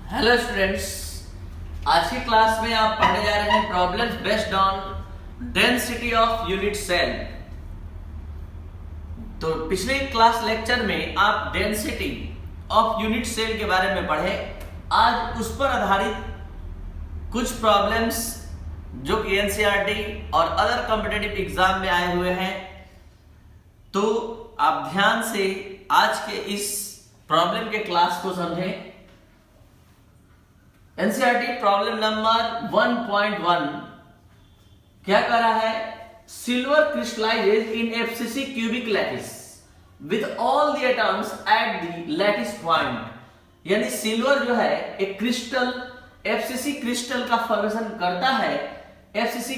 Hello students, आज की class में आप पढ़ने जा रहे हैं problems based on density of unit cell. तो पिछले क्लास लेक्चर में आप डेंसिटी ऑफ यूनिट सेल के बारे में पढ़े। आज उस पर आधारित कुछ प्रॉब्लम्स जो कि एनसीईआरटी और अदर कॉम्पिटिटिव एग्जाम में आए हुए हैं, तो आप ध्यान से आज के इस प्रॉब्लम के क्लास को समझें। एनसीईआरटी प्रॉब्लम नंबर 1.1 क्या कर रहा है? Silver crystallises in FCC cubic lattice with all the atoms at the lattice point. यानी सिल्वर जो है एक क्रिस्टल एफसीसी क्रिस्टल का फॉर्मेशन करता है, एफसीसी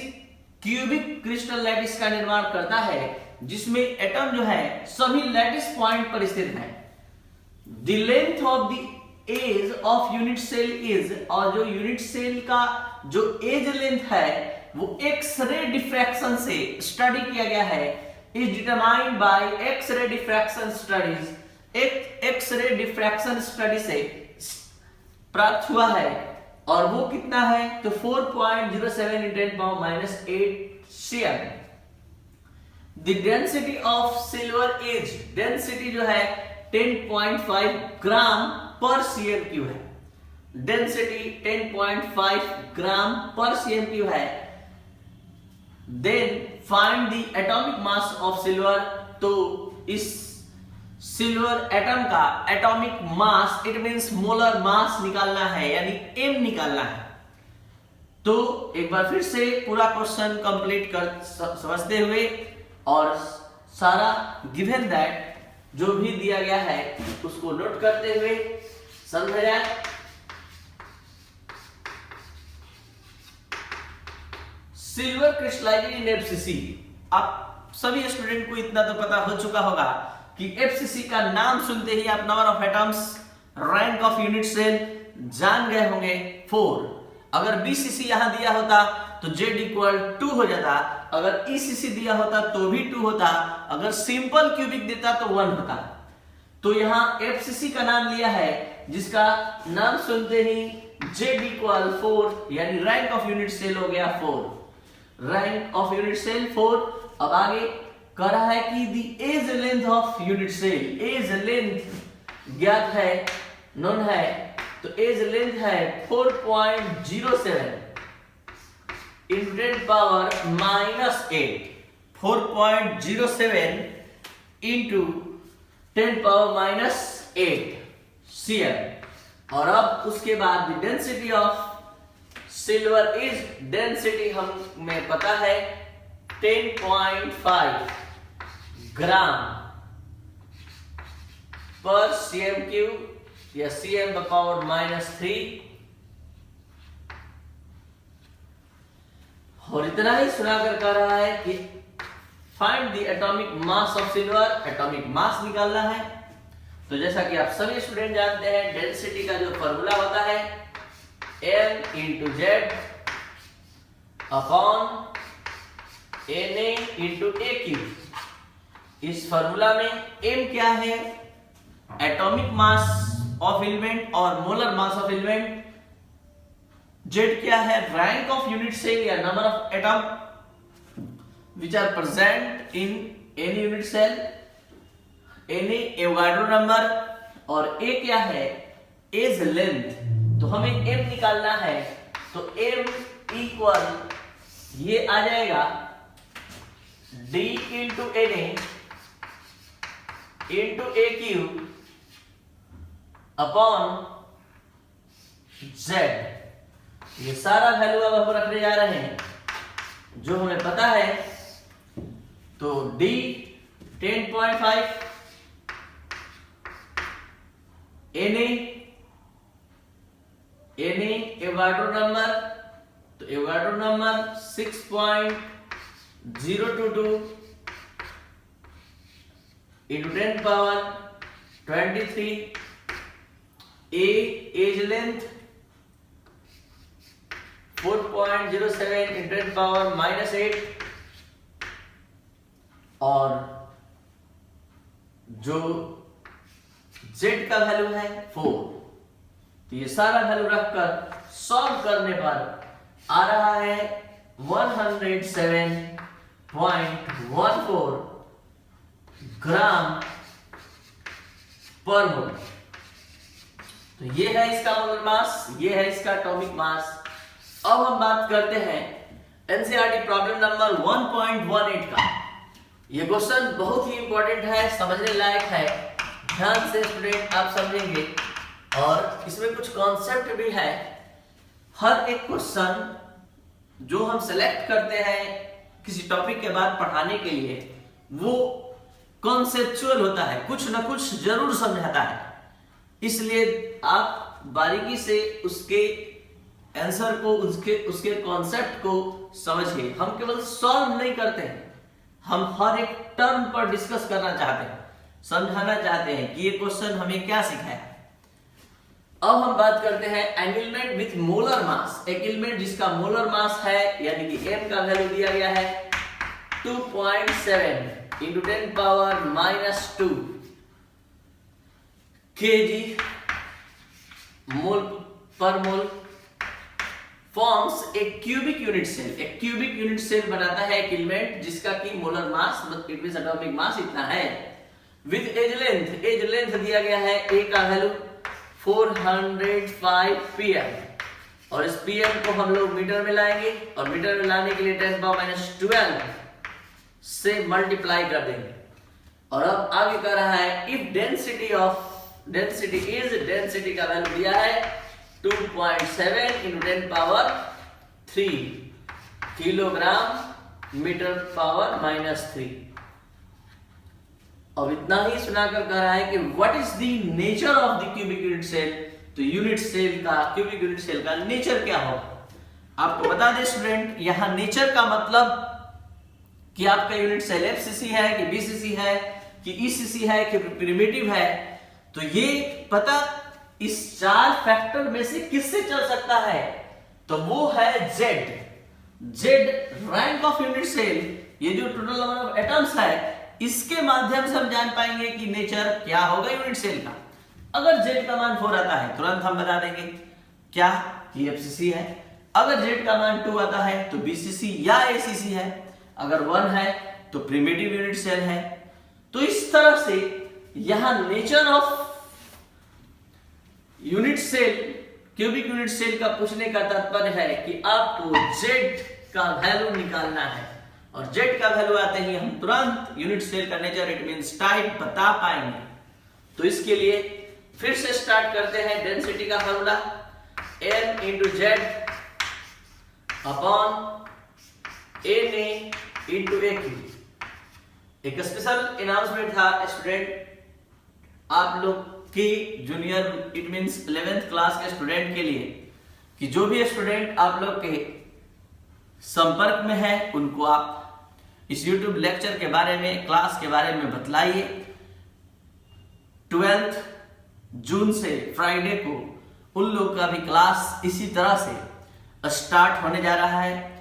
क्यूबिक क्रिस्टल लैटिस का निर्माण करता है, जिसमें एटम जो है सभी लैटिस पॉइंट पर स्थित है। The length of the edge of unit cell is, और जो यूनिट सेल का जो एज लेंथ है वो एक्स-रे डिफ्रैक्शन से स्टडी किया गया है, is determined by x-ray diffraction studies. X-ray diffraction study से प्राप्त हुआ है, और वो कितना है? तो 4.07 × 10⁻⁸ cm। The density of silver is, density जो है 10.5 ग्राम पर सीएम क्यू है। Density 10.5 gram per cm cube है। Then find the atomic mass of silver. तो इस सिल्वर एटम का atomic mass, it means molar mass निकालना है, यानी एम निकालना है। तो एक बार फिर से पूरा क्वेश्चन कंप्लीट कर समझते हुए और सारा गिवन दैट जो भी दिया गया है उसको नोट करते हुए समझा जाए। सिल्वर क्रिस्टलाइजेशन इन एफसीसी। आप सभी स्टूडेंट को इतना तो पता हो चुका होगा कि एफसीसी का नाम सुनते ही आप number of atoms, rank of unit cell जान गए होंगे 4। अगर बीसीसी यहां दिया होता तो Z = 2 हो जाता, अगर ईसीसी दिया होता तो भी 2 होता, अगर सिंपल क्यूबिक देता तो 1 होता। तो यहां एफसीसी का नाम लिया है, जिसका नाम सुनते ही Z = 4, यानी रैंक ऑफ यूनिट सेल हो गया 4। Rank of unit cell 4। अब आगे कह रहा है कि the edge length of unit cell. Edge length ज्ञात है, नोन है, तो एज लेंथ है 4.07 × 10⁻⁸। 4.07 × 10⁻⁸ cm। और अब उसके बाद density of silver is, density हमें पता है 10.5 ग्राम पर सीएम क्यू या cm⁻³ और इतना ही सुनाकर कह रहा है कि find the atomic mass of silver. Atomic mass निकालना है। तो जैसा कि आप सभी स्टूडेंट जानते हैं, डेंसिटी का जो फॉर्मूला होता है m × z upon Na × aq। इस फॉर्मूला में m क्या है? एटॉमिक मास ऑफ एलिमेंट और molar mass of element. Z क्या है? रैंक ऑफ यूनिट सेल या number of atom which are present in any unit cell. Na Avogadro number, और A क्या है? Edge length. तो हमें M निकालना है, तो M = ये आ जाएगा D × Na × aq upon Z। ये सारा वैल्यू अब हम रखने जा रहे हैं जो हमें पता है। तो D 10.5, Na एवोगाड्रो नंबर, तो Avogadro number 6.022 × 10⁻23। A edge length 4.07 × 10⁻⁸, और जो Z का वैल्यू है 4। तो ये सारा वैल्यू रखकर सॉल्व करने पर आ रहा है 107.14 ग्राम पर मोल। तो ये है इसका मोलर मास, ये है इसका एटॉमिक मास। अब हम बात करते हैं एनसीईआरटी प्रॉब्लम नंबर 1.18 का। ये क्वेश्चन बहुत ही इंपॉर्टेंट है, समझने लायक है। ध्यान से स्टूडेंट आप समझेंगे और इसमें कुछ कॉन्सेप्ट भी है। हर एक क्वेश्चन जो हम सेलेक्ट करते हैं किसी टॉपिक के बाद पढ़ाने के लिए, वो कॉन्सेप्चुअल होता है, कुछ ना कुछ जरूर समझाता है। इसलिए आप बारीकी से उसके आंसर को, उसके कॉन्सेप्ट को समझिए। हम केवल सॉल्व नहीं करते हैं, हम हर एक टर्म पर डिस्कस करना चाहते हैं, समझाना चाहते हैं कि ये क्वेश्चन हमें क्या सिखाया। अब हम बात करते हैं एंगलमेंट विथ मोलर मास। एंगलमेंट जिसका मोलर मास है, यानी कि m का वैल्यू दिया गया है 2.7 into 10⁻⁻2 kg मोल पर mole forms a cubic unit cell. एक क्यूबिक यूनिट सेल बनाता है एंगलमेंट जिसका की molar mass, it means atomic mass इतना है। विद एज लेंथ दिया गया है a का वैल्यू 405 pm, और इस pm को हम लोग मीटर में लाएंगे और मीटर में लाने के लिए 10⁻12 से मल्टीप्लाई कर देंगे। और अब आगे कह रहा है इफ डेंसिटी का वैल्यू दिया है 2.7 into 10⁻3 किलोग्राम मीटर पावर -3। अब इतना ही सुनाकर कह रहा है कि what is the nature of the cubic unit cell. तो यूनिट सेल का, क्यूबिक यूनिट सेल का नेचर क्या होगा, आपको बता दें स्टूडेंट। यहां नेचर का मतलब कि आपका यूनिट सेल एफसीसी है कि बीसीसी है कि ईसीसी है कि प्रिमिटिव है। तो ये पता इस चार फैक्टर में से किससे चल सकता है, तो वो है Z rank of unit cell. ये जो टोटल नंबर ऑफ एटम्स है, इसके माध्यम से हम जान पाएंगे कि नेचर क्या होगा यूनिट सेल का। अगर जेड का मान 4 आता है तुरंत हम बता देंगे क्या कि एफसीसी है। अगर जेड का मान 2 आता है तो बीसीसी या एसीसी है। अगर 1 है तो प्रिमिटिव यूनिट सेल है। तो इस तरह से यहां nature of unit cell, cubic unit cell का पूछने का तात्पर्य है कि आपको जेड का वैल्यू निकालना है, और जेड का वैल्यू आते ही हम तुरंत यूनिट सेल का नेचर, इट मींस टाइप बता पाएंगे। तो इसके लिए फिर से स्टार्ट करते हैं डेंसिटी का formula m into z upon Na into Aq। एक स्पेशल अनाउंसमेंट था स्टूडेंट आप लोग की junior, it means 11th class के स्टूडेंट के लिए, कि जो भी स्टूडेंट आप लोग के संपर्क में है उनको आप इस YouTube लेक्चर के बारे में, क्लास के बारे में बतलाइए। 12th जून से फ्राइडे को उन लोग का भी क्लास इसी तरह से स्टार्ट होने जा रहा है।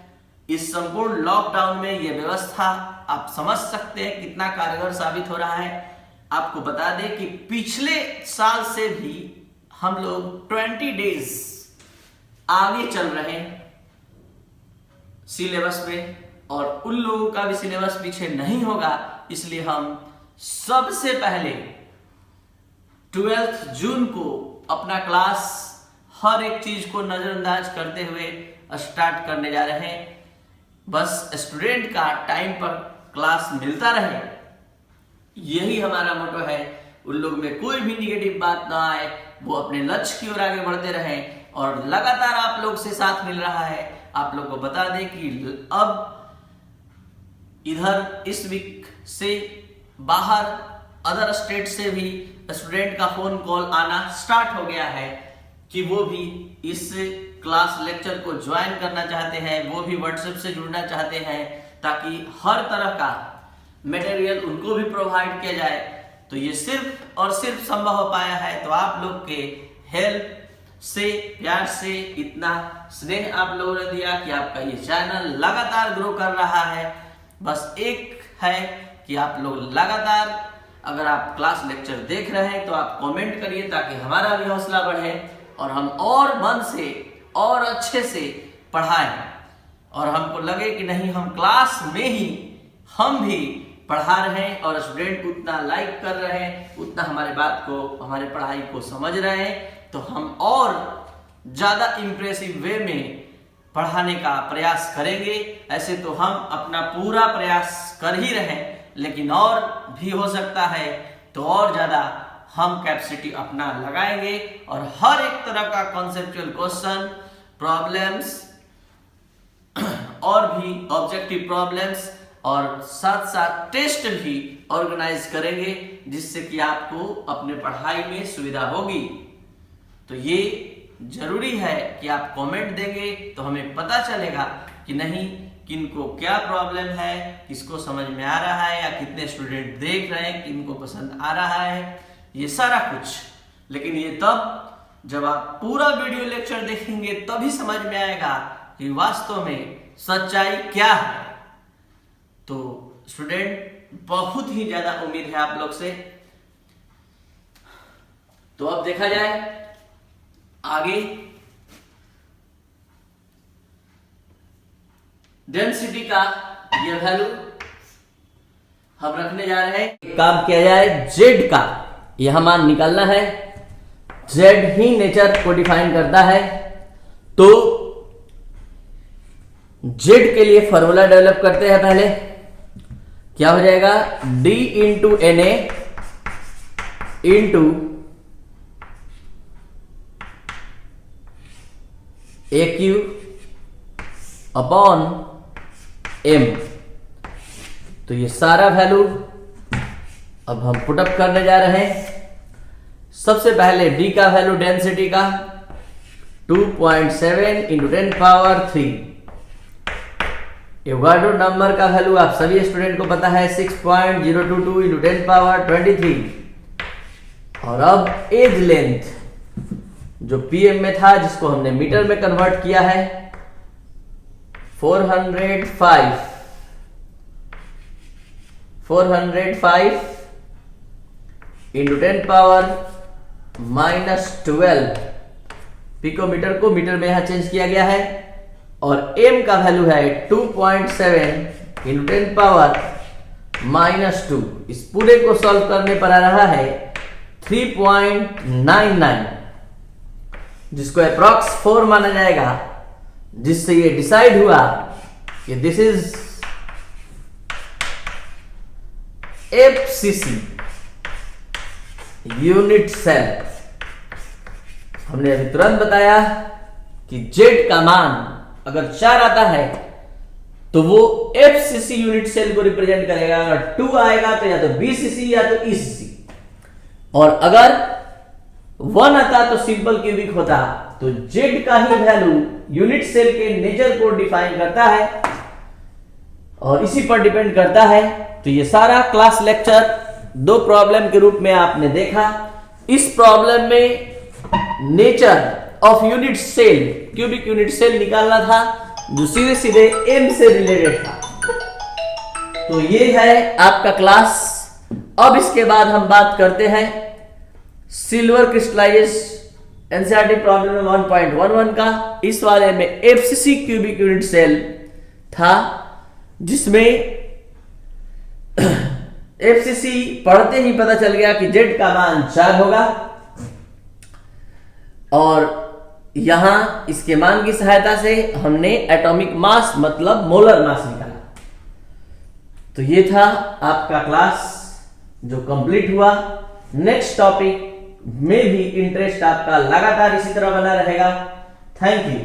इस संपूर्ण लॉकडाउन में यह व्यवस्था आप समझ सकते हैं कितना कारगर साबित हो रहा है। आपको बता दें कि पिछले साल से भी हम लोग 20 डेज आगे चल रहे हैं सिलेबस में, और उन लोगों का भी सिलेबस पीछे नहीं होगा। इसलिए हम सबसे पहले 12th जून को अपना क्लास हर एक चीज को नजरअंदाज करते हुए स्टार्ट करने जा रहे हैं। बस स्टूडेंट का टाइम पर क्लास मिलता रहे, यही हमारा मोटो है। उन लोग में कोई भी निगेटिव बात ना आए, वो अपने लक्ष्य की ओर आगे बढ़ते रहें। और लगातार आप लोग से साथ मिल रहा है। आप लोग को बता दें कि अब इधर इस वीक से बाहर अदर स्टेट से भी स्टूडेंट का फोन कॉल आना स्टार्ट हो गया है कि वो भी इस क्लास लेक्चर को ज्वाइन करना चाहते हैं, वो भी व्हाट्सएप से जुड़ना चाहते हैं, ताकि हर तरह का मटेरियल उनको भी प्रोवाइड किया जाए। तो ये सिर्फ और सिर्फ संभव हो पाया है तो आप लोग के हेल्प से, प्यार से, इतना स्नेह आप लोगों ने दिया कि आपका ये चैनल लगातार ग्रो कर रहा है। बस एक है कि आप लोग लगातार, अगर आप क्लास लेक्चर देख रहे हैं तो आप कमेंट करिए ताकि हमारा भी हौसला बढ़े। और हम और मन से और अच्छे से पढ़ाएं और हमको लगे कि नहीं हम क्लास में ही हम भी पढ़ा रहे हैं और स्टूडेंट उतना लाइक कर रहे हैं, उतना हमारे बात को, हमारे पढ़ाई को समझ रहे हैं, तो हम और ज़्यादा इम्प्रेसिव वे में पढ़ाने का प्रयास करेंगे। ऐसे तो हम अपना पूरा प्रयास कर ही रहे हैं, लेकिन और भी हो सकता है तो और ज़्यादा हम कैपेसिटी अपना लगाएंगे और हर एक तरह का कॉन्सेप्चुअल क्वेश्चन, प्रॉब्लम्स और भी ऑब्जेक्टिव प्रॉब्लम्स और साथ साथ टेस्ट भी ऑर्गेनाइज करेंगे, जिससे कि आपको अपने पढ़ाई में सुविधा होगी। तो ये जरूरी है कि आप कमेंट देंगे तो हमें पता चलेगा कि नहीं किनको क्या प्रॉब्लम है, किसको समझ में आ रहा है या कितने स्टूडेंट देख रहे हैं, किनको पसंद आ रहा है, ये सारा कुछ। लेकिन ये तब जब आप पूरा वीडियो लेक्चर देखेंगे तभी समझ में आएगा कि वास्तव में सच्चाई क्या है। तो स्टूडेंट, बहुत ही ज्यादा उम्मीद है आप लोग से। तो अब देखा जाए आगे डेंसिटी का ये वैल्यू हम रखने जा रहे हैं। काम किया जाए जेड का, यह मान निकालना है। जेड ही नेचर को डिफाइन करता है, तो जेड के लिए फॉर्मूला डेवलप करते हैं। पहले क्या हो जाएगा, d इंटू एन इंटू ए क्यू अपॉन एम। तो ये सारा वैल्यू अब हम पुटअप करने जा रहे हैं। सबसे पहले d का वैल्यू डेंसिटी का 2.7 इंटू 10 पावर 3। एवोगाड्रो नंबर का वैल्यू आप सभी स्टूडेंट को पता है 6.022 इंटू 10 पावर 23। और अब एज लेंथ जो पीएम में था, जिसको हमने मीटर में कन्वर्ट किया है, 405 इंटू 10 पावर -12। पिकोमीटर को मीटर में यहां चेंज किया गया है। और m का वैल्यू है 2.7 इंटू 10 पावर -2। इस पूरे को सॉल्व करने पर आ रहा है 3.99, जिसको अप्रॉक्स 4 माना जाएगा, जिससे ये डिसाइड हुआ कि this is FCC unit cell. हमने अभी तुरंत बताया कि जेड का मान अगर 4 आता है तो वो FCC यूनिट सेल को रिप्रेजेंट करेगा। अगर 2 आएगा तो या तो BCC या तो ECC, और अगर 1 आता तो सिंपल क्यूबिक होता। तो जेड का ही वैल्यू यूनिट सेल के नेचर को डिफाइन करता है और इसी पर डिपेंड करता है। तो ये सारा क्लास लेक्चर 2 प्रॉब्लम के रूप में आपने देखा। इस प्रॉब्लम में nature of unit cell, cubic unit cell निकालना था, जो सीधे सीधे m से रिलेटेड था। तो ये है आपका क्लास। अब इसके बाद हम बात करते हैं सिल्वर क्रिस्टलाइज एनसीईआरटी प्रॉब्लम 1.11 का। इस वाले में FCC क्यूबिक यूनिट सेल था, जिसमें FCC पढ़ते ही पता चल गया कि जेड का मान 4 होगा। और यहां इसके मान की सहायता से हमने एटॉमिक मास मतलब मोलर मास निकाला। तो ये था आपका क्लास जो कंप्लीट हुआ। नेक्स्ट टॉपिक में भी इंटरेस्ट आपका लगातार इसी तरह बना रहेगा। Thank you.